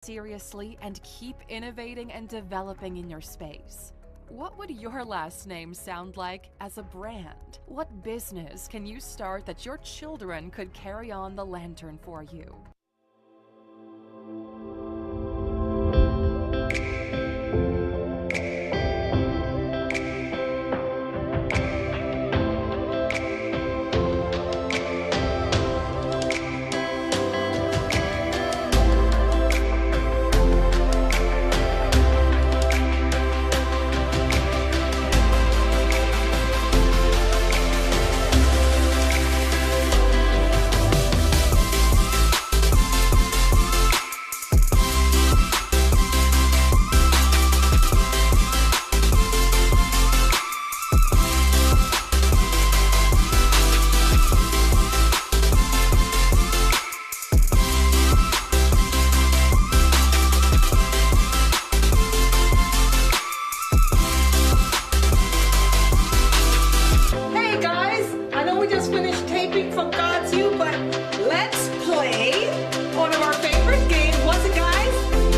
seriously and keep innovating and developing in your space. What would your last name sound like as a brand? What business can you start that your children could carry on the lantern for you? Hey guys, I know we just finished taping from GODSU, but let's play one of our favorite games. What's it, guys?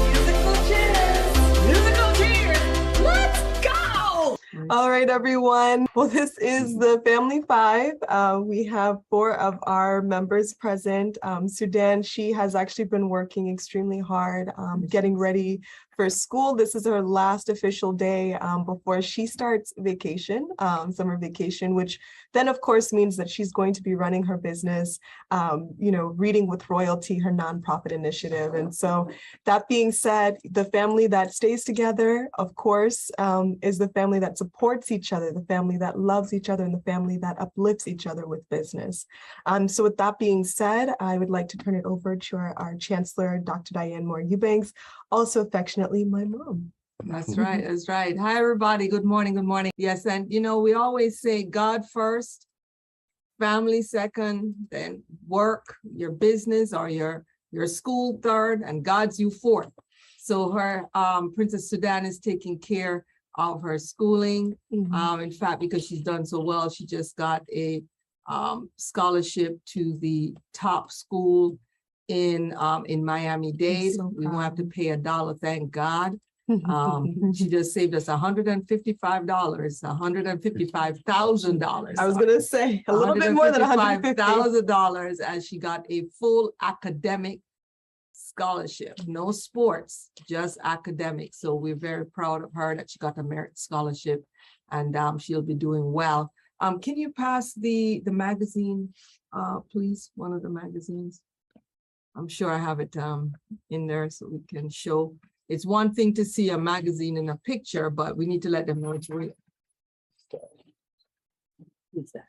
Musical chairs. Musical chairs. Let's go! All right, everyone. Well, this is the Family Five. We have 4 of our members present. Sudan, she has actually been working extremely hard, getting ready for school. This is her last official day before she starts vacation, summer vacation, which then of course means that she's going to be running her business, Reading with Royalty, her nonprofit initiative. And so that being said, the family that stays together, of course, is the family that supports each other, the family that loves each other, and the family that uplifts each other with business. So with that being said, I would like to turn it over to our Chancellor, Dr. Diane Moore Eubanks, also affectionately my mom. That's right. That's right. Hi, everybody. Good morning. Good morning. Yes. And, we always say God first, family second, then work, your business or your school third, and GODSU fourth. So her Princess Sudan is taking care of her schooling. In fact, because she's done so well, she just got a scholarship to the top school in Miami-Dade. We won't have to pay $1, thank God. She just saved us $155, $155,000. I was gonna say a little bit more than $155,000 as she got a full academic scholarship, no sports, just academic. So we're very proud of her that she got a merit scholarship, and she'll be doing well. Can you pass the magazine, please? One of the magazines. I'm sure I have it in there so we can show. It's one thing to see a magazine in a picture, but we need to let them know it's real. What's that?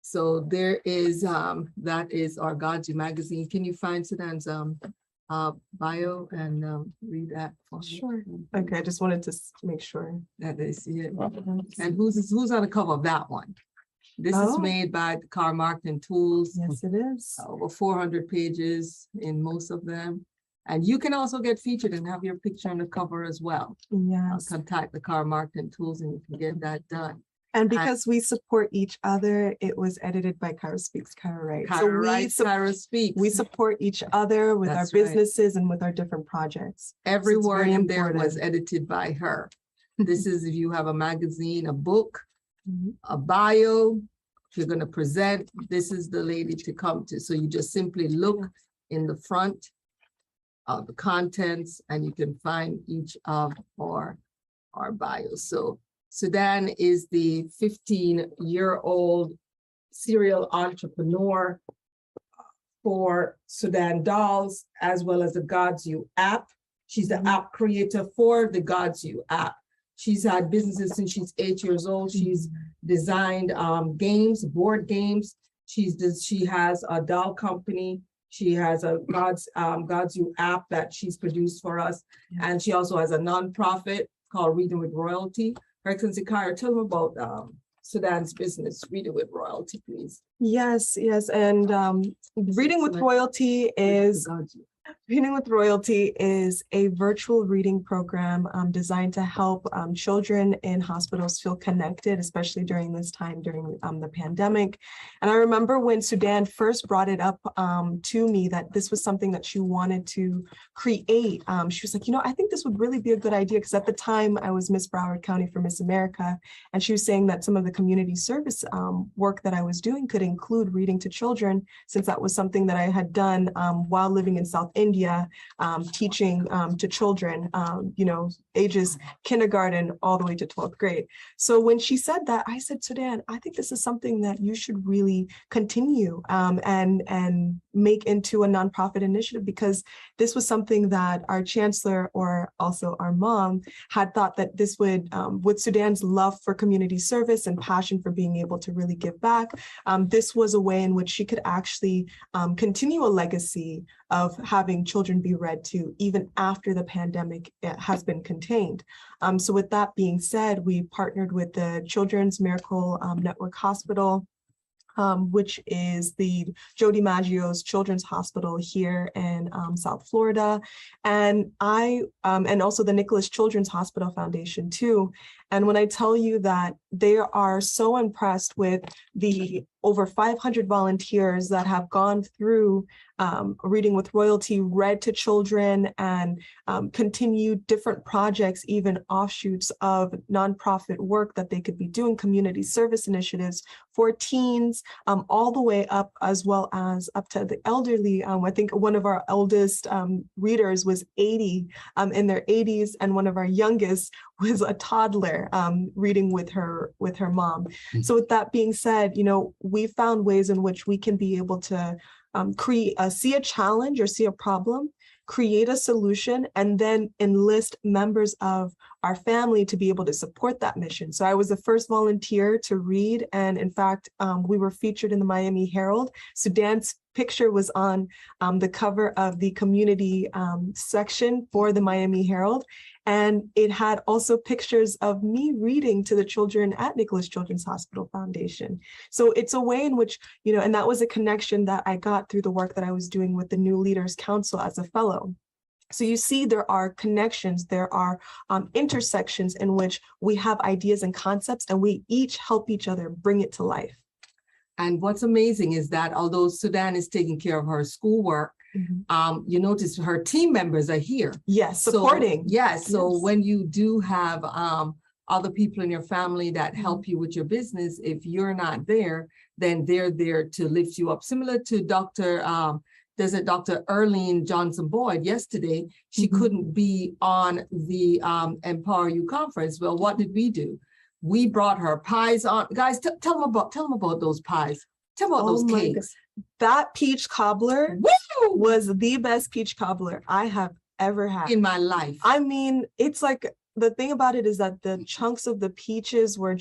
So there is, that is our GODSU magazine. Can you find Sudan's bio and read that for me? Sure. Okay, I just wanted to make sure that they see it. And who's on the cover of that one? This is made by Car Marketing Tools. Yes, it is. Over 400 pages in most of them. And you can also get featured and have your picture on the cover as well. Yes. Contact the Car Marketing Tools and you can get that done. And because we support each other, it was edited by Cairo Speaks, Cairo Writes. Cairo Speaks. We support each other with our businesses and with our different projects. Every word in there was edited by her. This is if you have a magazine, a book, a bio, if you're going to present, this is the lady to come to. So you just simply look in the front of the contents and you can find each of our bios. So Sudan is the 15-year-old serial entrepreneur for Sudan Dolls, as well as the GODSU app. She's the app creator for the GODSU app. She's had businesses since she's 8 years old. She's designed games, board games. She has a doll company. She has a GODSU app that she's produced for us. And she also has a nonprofit called Reading with Royalty. Her Excellency Kaya, tell them about Sudan's business, Reading with Royalty, please. Yes. And Reading with Royalty is Reading with Royalty is a virtual reading program designed to help children in hospitals feel connected, especially during this time, during the pandemic. And I remember when Sudan first brought it up to me that this was something that she wanted to create. She was like, I think this would really be a good idea, because at the time I was Miss Broward County for Miss America. And she was saying that some of the community service work that I was doing could include reading to children, since that was something that I had done while living in South India, teaching to children, ages kindergarten all the way to 12th grade. So when she said that, I said, Sudan, I think this is something that you should really continue and make into a nonprofit initiative, because this was something that our chancellor, or also our mom, had thought that this would, with Sudan's love for community service and passion for being able to really give back, this was a way in which she could actually continue a legacy of having children be read to even after the pandemic has been contained. So with that being said, we partnered with the Children's Miracle Network Hospital, which is the Joe DiMaggio's Children's Hospital here in South Florida, and and also the Nicholas Children's Hospital Foundation too. And when I tell you that they are so impressed with the over 500 volunteers that have gone through Reading with Royalty, read to children, and continued different projects, even offshoots of nonprofit work that they could be doing, community service initiatives for teens, all the way up, as well as up to the elderly. I think one of our eldest readers was 80, in their 80s, and one of our youngest was a toddler reading with her mom. So with that being said, we found ways in which we can be able to see a challenge or see a problem, create a solution, and then enlist members of our family to be able to support that mission. So I was the first volunteer to read, and in fact, we were featured in the Miami Herald. Sudan's picture was on the cover of the community section for the Miami Herald. And it had also pictures of me reading to the children at Nicholas Children's Hospital Foundation. So it's a way in which, and that was a connection that I got through the work that I was doing with the New Leaders Council as a fellow. So you see, there are connections, there are intersections in which we have ideas and concepts, and we each help each other bring it to life. And what's amazing is that although Sudan is taking care of her schoolwork, you notice her team members are here. Yes, supporting. So when you do have other people in your family that help you with your business, if you're not there, then they're there to lift you up. Similar to Dr. Erlene Johnson Boyd yesterday, she couldn't be on the Empower You conference. Well, what did we do? We brought her pies on. Guys, tell them about those pies. Tell them about those cakes. That peach cobbler was the best peach cobbler I have ever had in my life. I mean, it's like, the thing about it is that the chunks of the peaches were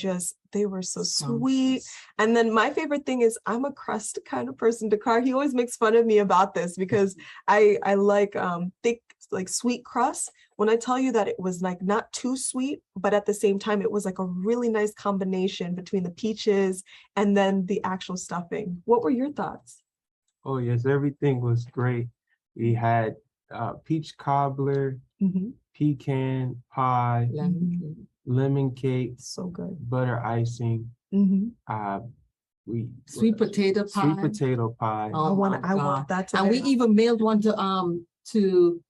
they were so sweet. And then my favorite thing is, I'm a crust kind of person. Dakar, he always makes fun of me about this, because I like thick, like sweet crust. When I tell you that it was like not too sweet, but at the same time, it was like a really nice combination between the peaches and then the actual stuffing. What were your thoughts? Oh yes, everything was great. We had peach cobbler, pecan pie, lemon cake, so good, butter icing. Sweet potato pie. Sweet potato pie. I want that to. And we even mailed one to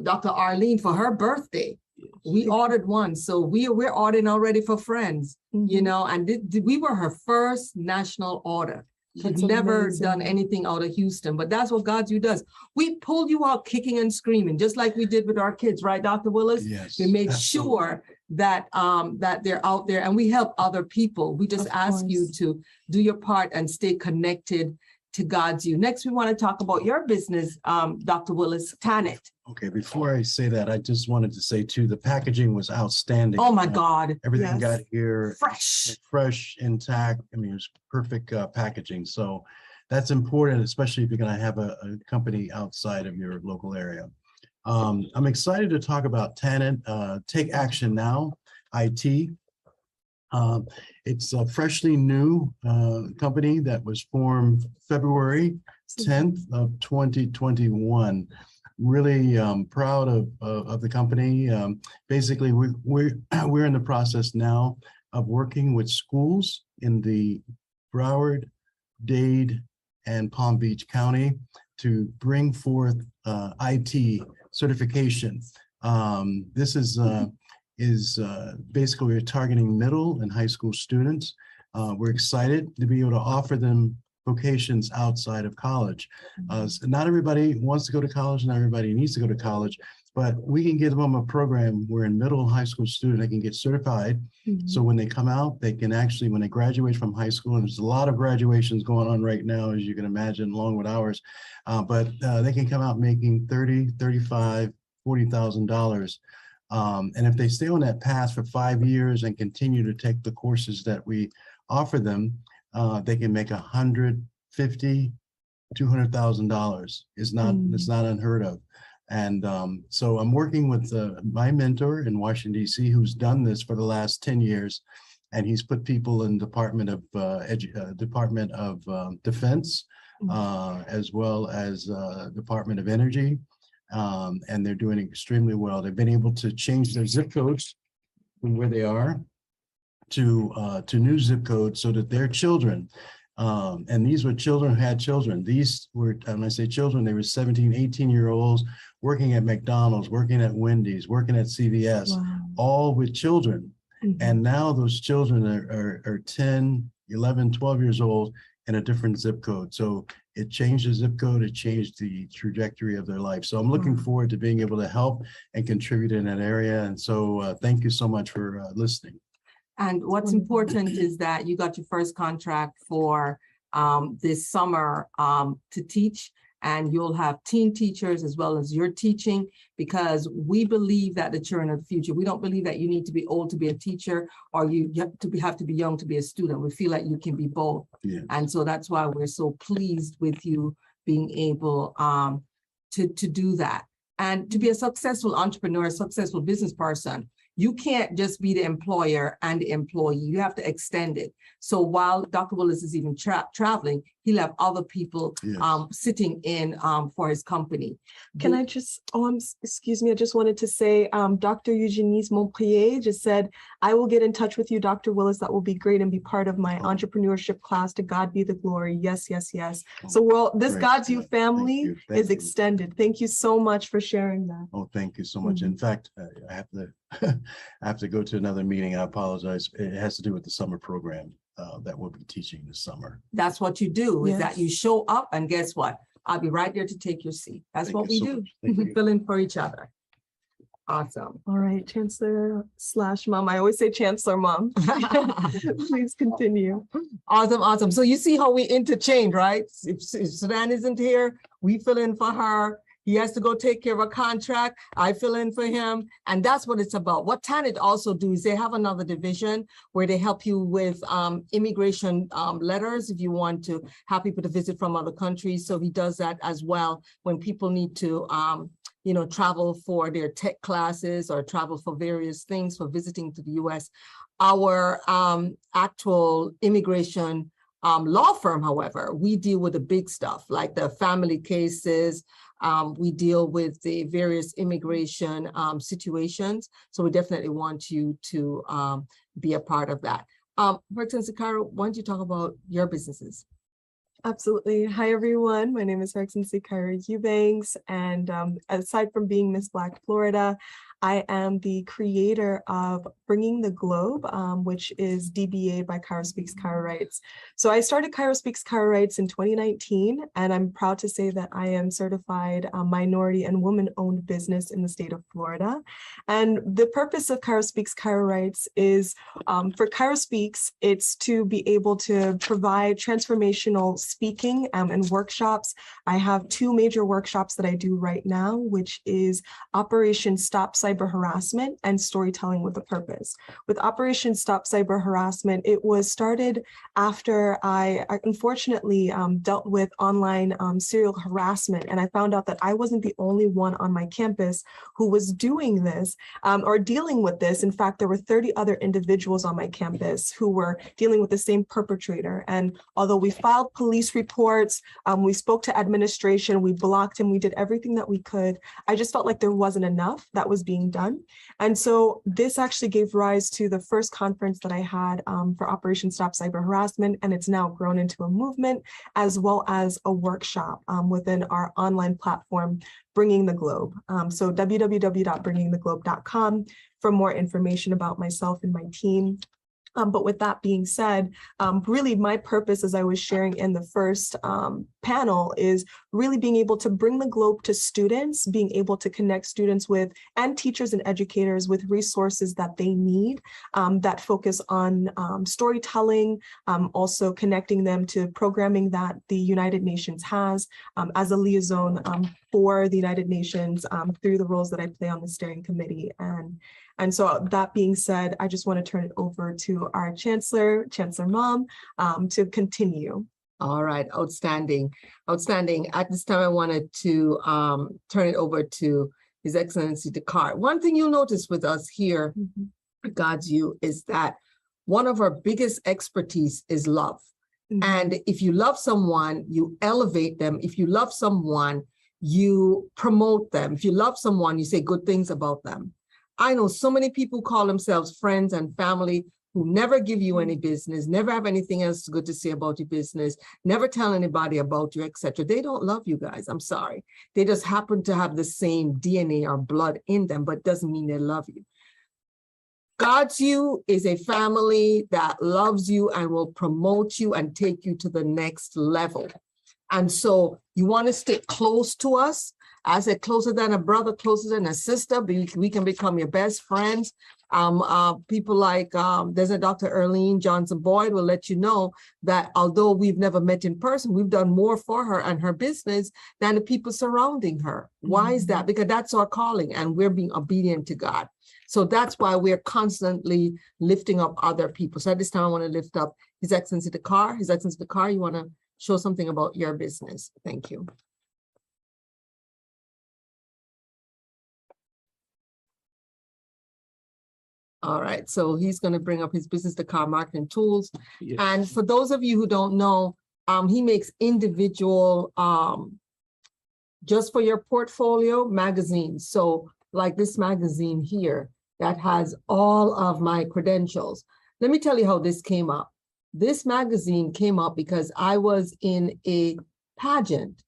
Dr. Arlene for her birthday. We ordered one, so we're ordering already for friends, and we were her first national order. She's never done anything out of Houston, but that's what GODSU does. We pulled you out kicking and screaming, just like we did with our kids, right, Dr. Willis? Yes. We made sure that that they're out there, and we help other people. We just ask you to do your part and stay connected to GODSU. Next, we want to talk about your business, Dr. Willis, Tanit. Okay, before I say that, I just wanted to say too, the packaging was outstanding. Oh my God. Everything got here fresh, intact. I mean, it was perfect packaging. So that's important, especially if you're going to have a company outside of your local area. I'm excited to talk about Tanit, Take Action Now, IT. It's a freshly new company that was formed February 10th of 2021. really proud of the company. Basically, we're in the process now of working with schools in the Broward, Dade, and Palm Beach County to bring forth IT certification. This is basically we're targeting middle and high school students. We're excited to be able to offer them vocations outside of college. So not everybody wants to go to college, not everybody needs to go to college, but we can give them a program where in middle and high school student, they can get certified. So when they come out, they can actually, when they graduate from high school, and there's a lot of graduations going on right now, as you can imagine, along with ours, but they can come out making $30,000, $35,000, $40,000. And if they stay on that path for 5 years and continue to take the courses that we offer them, they can make $150,000, $200,000. It's not unheard of. And so I'm working with my mentor in Washington, D.C., who's done this for the last 10 years. And he's put people in Department of Defense, as well as Department of Energy. And they're doing extremely well. They've been able to change their zip codes from where they are to new zip codes so that their children, and these were children who had children. These were, when I say children, they were 17, 18-year-olds working at McDonald's, working at Wendy's, working at CVS, all with children. And now those children are 10, 11, 12 years old in a different zip code. So it changed the zip code, it changed the trajectory of their life. So I'm looking forward to being able to help and contribute in that area. And so thank you so much for listening. And what's important is that you got your first contract for this summer to teach, and you'll have teen teachers as well as your teaching, because we believe that the children of the future, we don't believe that you need to be old to be a teacher or you have to be young to be a student. We feel like you can be both. Yes. And so that's why we're so pleased with you being able to do that. And to be a successful entrepreneur, a successful business person, you can't just be the employer and the employee. You have to extend it. So while Dr. Willis is even traveling, he'll have other people sitting in for his company. Can I just, excuse me, I just wanted to say, Dr. Eugénie Montprier just said, I will get in touch with you, Dr. Willis. That will be great and be part of my entrepreneurship class. To God be the glory. Yes, yes, yes. So this GODSU family is extended. Thank you so much for sharing that. Oh, thank you so much. In fact, I have to go to another meeting. I apologize. It has to do with the summer program that we'll be teaching this summer. That's what you do, is that you show up, and guess what? I'll be right there to take your seat. That's what we do. We fill in for each other. Awesome. All right, Chancellor / Mom. I always say Chancellor Mom. Please continue. Awesome, awesome. So you see how we interchange, right? If Sudan isn't here, we fill in for her. He has to go take care of a contract. I fill in for him. And that's what it's about. What TANIT also do is they have another division where they help you with immigration letters if you want to have people to visit from other countries. So he does that as well when people need to travel for their tech classes or travel for various things for visiting to the US. Our actual immigration law firm, however, we deal with the big stuff like the family cases. We deal with the various immigration situations. So we definitely want you to be a part of that. Hurricane Sikara, why don't you talk about your businesses? Absolutely. Hi, everyone. My name is Hurricane Sikara Eubanks. And aside from being Miss Black Florida, I am the creator of Bringing the Globe, which is DBA by Cairo Speaks Cairo Writes. So I started Cairo Speaks Cairo Writes in 2019, and I'm proud to say that I am certified minority and woman-owned business in the state of Florida. And the purpose of Cairo Speaks Cairo Writes is for Cairo Speaks, it's to be able to provide transformational speaking and workshops. I have 2 major workshops that I do right now, which is Operation Stop Cyber Harassment and Storytelling with a Purpose. With Operation Stop Cyber Harassment, it was started after I unfortunately dealt with online serial harassment, and I found out that I wasn't the only one on my campus who was doing this or dealing with this. In fact, there were 30 other individuals on my campus who were dealing with the same perpetrator. And although we filed police reports, we spoke to administration, we blocked him, we did everything that we could, I just felt like there wasn't enough that was being done. And so this actually gave rise to the first conference that I had for Operation Stop Cyber Harassment, and it's now grown into a movement as well as a workshop within our online platform, Bringing the Globe. So www.bringingtheglobe.com for more information about myself and my team. But with that being said, really my purpose, as I was sharing in the first panel, is really being able to bring the globe to students, being able to connect students with, and teachers and educators with resources that they need that focus on storytelling, also connecting them to programming that the United Nations has as a liaison for the United Nations through the roles that I play on the steering committee. And so that being said, I just want to turn it over to our Chancellor Mom, to continue. All right, outstanding, outstanding. At this time, I wanted to turn it over to His Excellency Descartes. One thing you'll notice with us here at GODSU is that one of our biggest expertise is love. And if you love someone, you elevate them. If you love someone, you promote them. If you love someone, you say good things about them. I know so many people call themselves friends and family who never give you any business, never have anything else good to say about your business, never tell anybody about you, etc. They don't love you guys. I'm sorry. They just happen to have the same DNA or blood in them, but doesn't mean they love you. GODSU is a family that loves you and will promote you and take you to the next level. And so you want to stay close to us. I said closer than a brother, closer than a sister. We can become your best friends. People like there's a Dr. Erlene Johnson Boyd will let you know that although we've never met in person, we've done more for her and her business than the people surrounding her. Why is that? Because that's our calling and we're being obedient to God. So that's why we're constantly lifting up other people. So at this time, I want to lift up His Excellency Descartes. His Excellency Descartes, you want to show something about your business. Thank you. All right, so he's going to bring up his business, Descartes Marketing Tools. Yes. And for those of you who don't know, he makes individual, just for your portfolio, magazines. So like this magazine here that has all of my credentials. Let me tell you how this came up. This magazine came up because I was in a pageant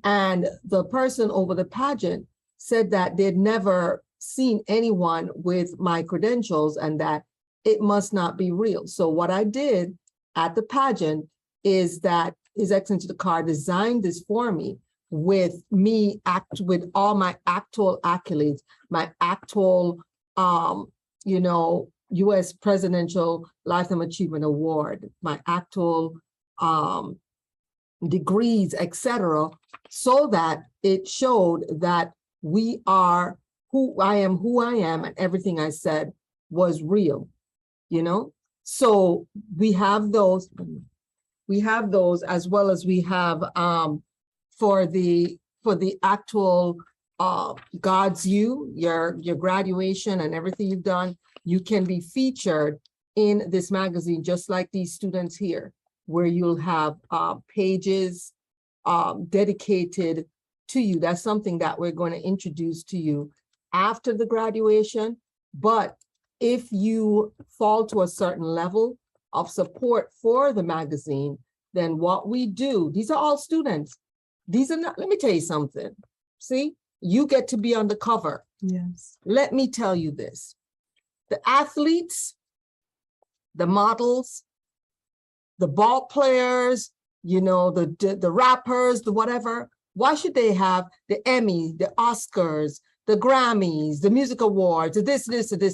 and the person over the pageant said that they'd never seen anyone with my credentials and that it must not be real. So what I did at the pageant is that His Excellency Descartes designed this for me with with all my actual accolades, my actual, U.S. Presidential Lifetime Achievement Award, my actual degrees, etc., so that it showed that we are who I am, and everything I said was real, So we have those as well as we have for the actual GODSU, your graduation and everything you've done, you can be featured in this magazine, just like these students here, where you'll have pages dedicated to you. That's something that we're going to introduce to you after the graduation. But if you fall to a certain level of support for the magazine, then what we do, these are all students. These are not, let me tell you something. See, you get to be on the cover. Yes. Let me tell you this. The athletes, the models, the ball players, the rappers, the whatever, why should they have the Emmy, the Oscars, the Grammys, the music awards, this,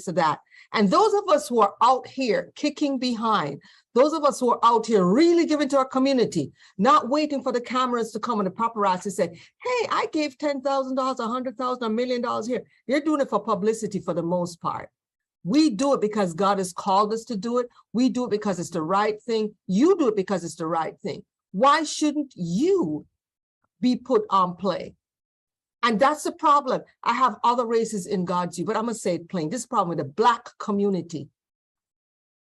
or that? And those of us who are out here kicking behind, Those of us who are out here really giving to our community, not waiting for the cameras to come and the paparazzi say, hey, I gave $10,000, $100,000, $1 million here. You're doing it for publicity for the most part. We do it because God has called us to do it. We do it because it's the right thing. You do it because it's the right thing. Why shouldn't you be put on play? And that's the problem. I have other races in GODSU, but I'm going to say it plain. This is the problem with the Black community.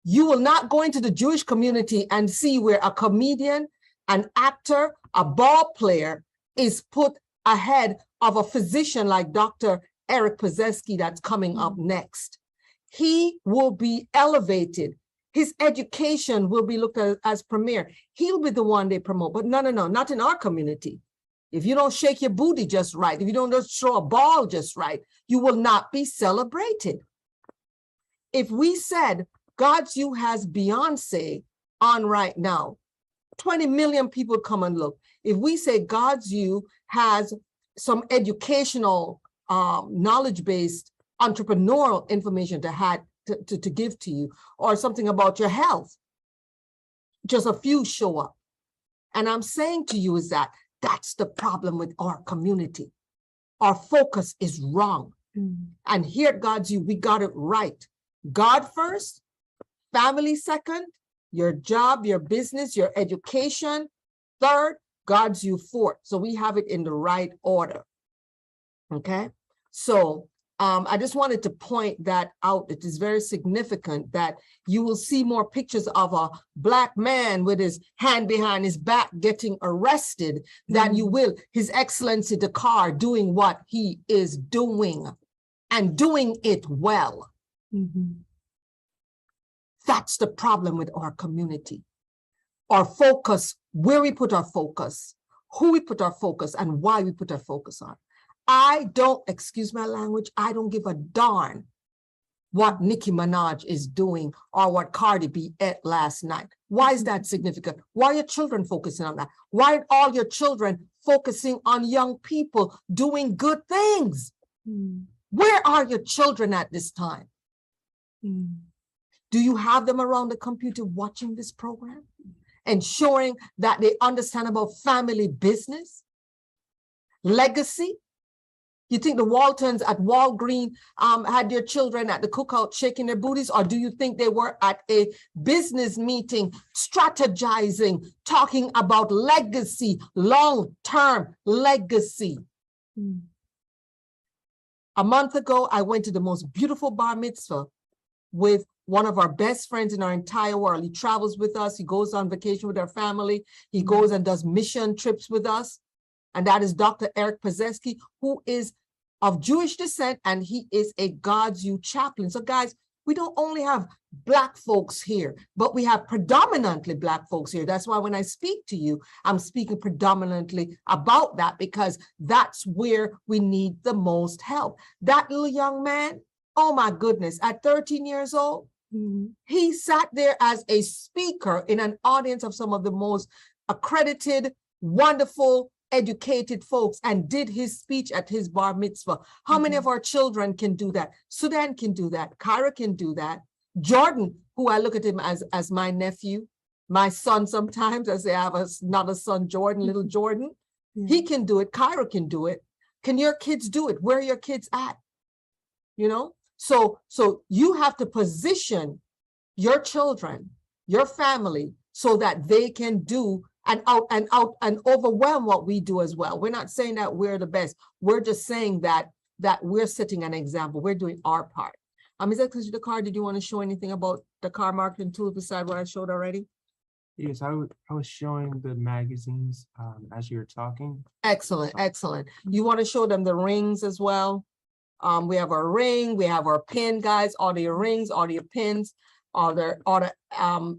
You will not go into the Jewish community and see where a comedian, an actor, a ball player is put ahead of a physician like Dr. Eric Pazeski that's coming up next. He will be elevated. His education will be looked at as premier. He'll be the one they promote, but no, not in our community. If you don't shake your booty just right, if you don't just throw a ball just right, you will not be celebrated. If we said GODSU has Beyonce on right now, 20 million people come and look. If we say GODSU has some educational, knowledge-based entrepreneurial information to give to you, or something about your health, just a few show up. And I'm saying to you is that that's the problem with our community. Our focus is wrong. And here at GODSU, we got it right. God first, family second, your job, your business, your education third, GODSU fourth. So we have it in the right order. Okay, so I just wanted to point that out. It is very significant that you will see more pictures of a Black man with his hand behind his back getting arrested than you will His Excellency Dakar doing what he is doing and doing it well. That's the problem with our community. Our focus, where we put our focus, who we put our focus, and why we put our focus on. I don't, excuse my language, I don't give a darn what Nicki Minaj is doing or what Cardi B ate last night. Why is that significant? Why are your children focusing on that? Why are all your children focusing on young people doing good things? Where are your children at this time? Do you have them around the computer watching this program? Ensuring that they understand about family business, legacy? You think the Waltons at Walgreen had their children at the cookout shaking their booties, or do you think they were at a business meeting strategizing, talking about legacy, long-term legacy? A month ago, I went to the most beautiful bar mitzvah with one of our best friends in our entire world. He travels with us. He goes on vacation with our family. He goes and does mission trips with us. And that is Dr. Eric Pazeski, who is of Jewish descent, and he is a GODSU chaplain. So guys, we don't only have Black folks here, but we have predominantly Black folks here. That's why when I speak to you, I'm speaking predominantly about that, because that's where we need the most help. That little young man, oh my goodness, at 13 years old, he sat there as a speaker in an audience of some of the most accredited, wonderful, educated folks and did his speech at his bar mitzvah. How many of our children can do that? Sudan can do that. Kyra can do that. Jordan, who I look at him as my nephew, my son sometimes, I say I have another son, Jordan, little Jordan. He can do it. Kyra can do it. Can your kids do it? Where are your kids at? You know? So you have to position your children, your family, so that they can do and overwhelm what we do as well. We're not saying that we're the best. We're just saying that we're setting an example. We're doing our part. Is that because Dakar, did you want to show anything about Dakar marketing tools besides what I showed already? Yes, I was showing the magazines as you were talking. Excellent, excellent. You want to show them the rings as well? We have our ring, we have our pin, guys, all your rings, all your pins, all the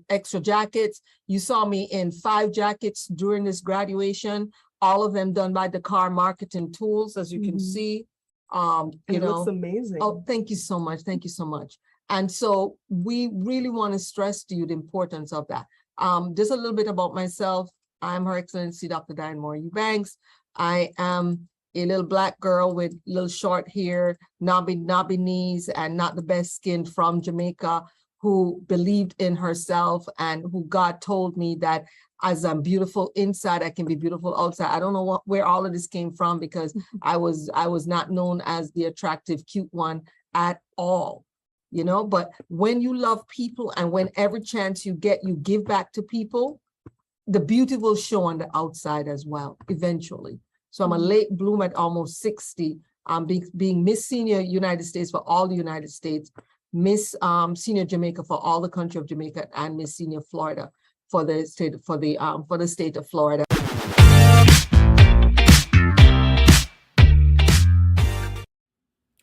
extra jackets. You saw me in 5 jackets during this graduation, all of them done by Dakar Marketing Tools, as you can see. It looks amazing. Oh, thank you so much. Thank you so much. And so we really want to stress to you the importance of that. Just a little bit about myself. I'm Her Excellency Dr. Diane Moore Eubanks. I am a little Black girl with little short hair, knobby knees, and not the best skin from Jamaica, who believed in herself and who God told me that as I'm beautiful inside, I can be beautiful outside. I don't know where all of this came from, because I was not known as the attractive, cute one at all, you know. But when you love people and when every chance you get, you give back to people, the beauty will show on the outside as well, eventually. So I'm a late bloomer at almost 60. I'm being Miss Senior United States for all the United States, Miss Senior Jamaica for all the country of Jamaica, and Miss Senior Florida for the state of Florida.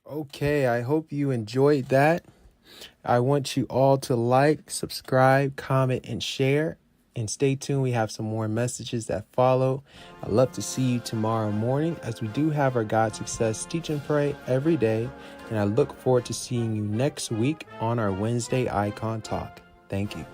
Okay, I hope you enjoyed that. I want you all to like, subscribe, comment, and share. And stay tuned. We have some more messages that follow. I'd love to see you tomorrow morning, as we do have our God Success Teach and Pray every day. And I look forward to seeing you next week on our Wednesday Icon Talk. Thank you.